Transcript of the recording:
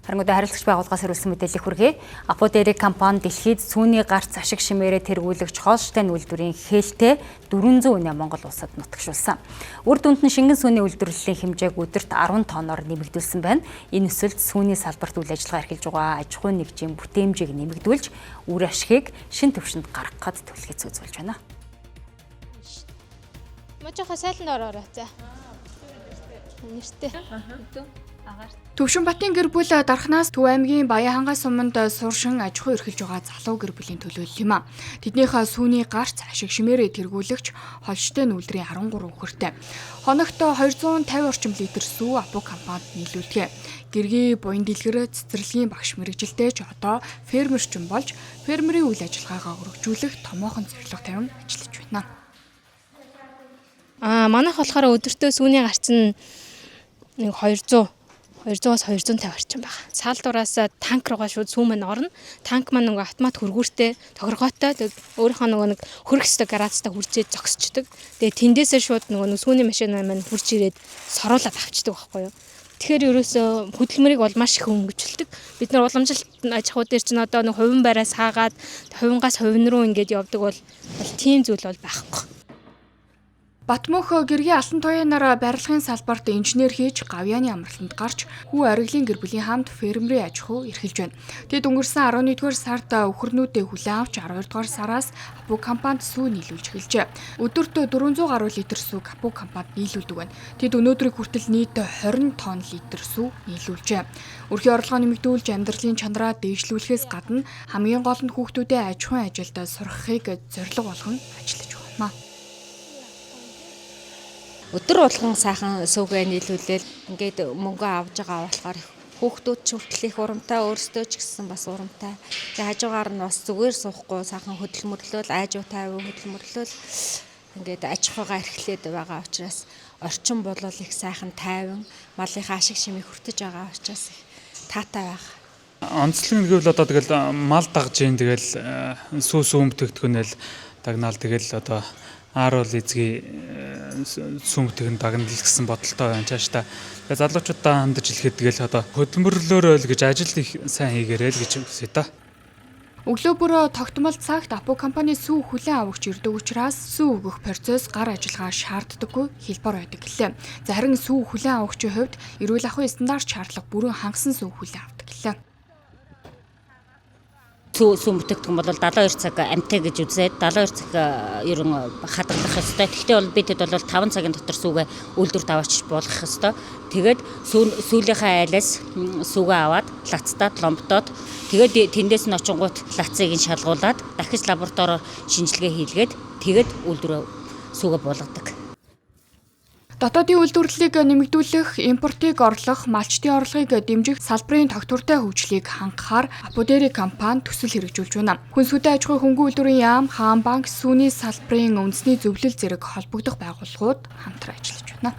Харангуйтай харилцагч байгууллагаас ирүүлсэн мэдээллийг хүргэе. Аподерик компани дэлхийд сүүний гарц ашиг шимээрээ тэргүүлэгч Холштейн үйлдвэрийн хэлтэй 400 үнэ Монгол улсад нутагшуулсан. Үр дүнд нь шингэн сүүний үйлдвэрлэлийн хэмжээг өдөрт 10 тонноор нэмэгдүүлсэн байна. Энэ өсөлт сүүний салбарт үйл ажиллагаа эрхэлж байгаа аж ахуйн нэгжийн бүтээмжийг нэмэгдүүлж, үр ашгийг шин түвшинд гаргахад төлөвлөгөө үзүүлж байна. Можоо сайланд ороо за. Нэртэй. Төвшинбатын гэр бүл дархнаас Төв аймгийн Баяхангай суманд сууршин аж ахуй эрхэлж байгаа залуу гэр бүлийн төлөөлөл юм а. Тэднийхээ сүүний гарц ашиг шимээрээ тэргүүлэгч Холштейн үйлдвэрийн 13 хүүхэртэй. Хоногт 250 орчим литр сүү Апо компанид нийлүүлдэг. Гэргий буян дэлгэр цэцэрлэгийн багш мэргэжилтэйч одоо фермерчин болж фермерийн үйл ажиллагаагаа өргөжүүлэх томоохон зорилго тавин ажиллаж байна. Манайх болохоор өдөртөө сүүний гарц нь 200-аас 250 орчим байна. Саалдуураас танк руугаа шууд сүү мань орно. Танк маань нөгөө автомат хөргүүртэй тохиргоотой өөрийнхөө нэг хөрөх ёстой гараацтай хүрчээд зогсчдөг. Тэгээ тэндээсээ шууд нөгөө сүүний машин маань хурж ирээд соруулаад авчдаг байхгүй юу. Тэгэхээр ерөөсөө хөдөлмөрийг бол маш их хөнгөжүүлдэг. Бид нар уламжилт аж ахуй дээр чинь одоо нэг хувин байраас хаагаад хувингаас хувин руу ингээд явдаг бол тийм зүйл бол байхгүй. Батмөх гэргийн алтан туяанаар барилгын салбарт инженер хийж гавьяаны амралтанд гарч хүү ариглын гэр бүлийн хамт фермерийн аж ахуй эрхэлж байна. Тэд өнгөрсөн 11-р сард өхөрнүүдээ хүлээн авч 12-р сараас Апо компанид сүү нийлүүлж эхэлжээ. Өдөрт 400 гаруй литр сүү Апо компанид нийлүүлдэг байна. Тэд өнөөдрийг хүртэл нийт 20 тонн литр сүү нийлүүлжээ. Өрхийн орлогоо нэмэгдүүлж амьдралын чанараа дээшлүүлэхээс гадна хамгийн гол нь хүүхдүүдэд аж ахуйн ажилд сурахыг зорилго болгон ажиллаж байна. Өдөр болгон сайхан сүүгээ нийлүүлээл ингээд мөнгө авж байгаа болохоор хүүхдүүд ч хүртэл их урамтай, өөрсдөө ч гэсэн бас урамтай. Тэгээ хажуугаар нь бас зүгээр суухгүй сайхан хөдөлмөрлөл, айжуу тайван хөдөлмөрлөл ингээд аж ахуйгаа эрхлээд байгаа учраас орчин болол их сайхан тайван, малынхаа ашиг шимийг хүртэж байгаа учраас таатай байгаа. Онцлог нь гэвэл одоо тэгэл мал дагж ийн тэгэл сүү өмтөгдгөнэл дагнаал тэгэл одоо ааруул эзгий сүмтгэн дагнал гэсэн бодолтой байна чааштай. Тэгээ залуучуудаа хандаж хэлэхэд тэгэл одоо хөдөлмөрлөөрөө л гэж ажил их сайн хийгээрэй л гэж хүсэе та. Өглөө бүр тогтмол цагт Апо компани сүү хүлээн авахч ирдэг учраас сүү өгөх процесс гар ажиллагаа шаарддаггүй хэлбэр байдаг гэлээ. За харин сүү хүлээн авахчийн хувьд эрүүл ахуйн стандарт шаардлага бүрэн хангасан сүү хүлээн авдаг гэлээ. Сүү бүтээгдэхүүн бол 72 цаг амтай гэж үзээд 72 цаг ерөн хадгалах ёстой. Гэхдээ бол бидэд бол 5 цагийн дотор сүүгээ үйлдвэрт аваач болох ёстой. Тэгээд сүүлийнхаа айлаас сүүгээ аваад лацтаад ломбдоод тэгээд тэндээс нь очингууд лацыг нь шалгуулад дахиж лабораториор шинжилгээ хийлгээд тэгээд үйлдвэрөө сүүгээ буулгадаг. Дотоодын үйлдвэрлэлийг нэмэгдүүлэх, импортыг орлох, малчтын орлогыг дэмжих салбарын тогтвортой хөгжлийг хангахаар Аподерик компани төсөл хэрэгжүүлж байна. Хүнсүдэ аж ахуй хөнгөн үйлдвэрийн яам, Хаан банк, сүүний салбарын үндэсний зөвлөл зэрэг холбогдох байгууллагууд хамтран ажиллаж байна.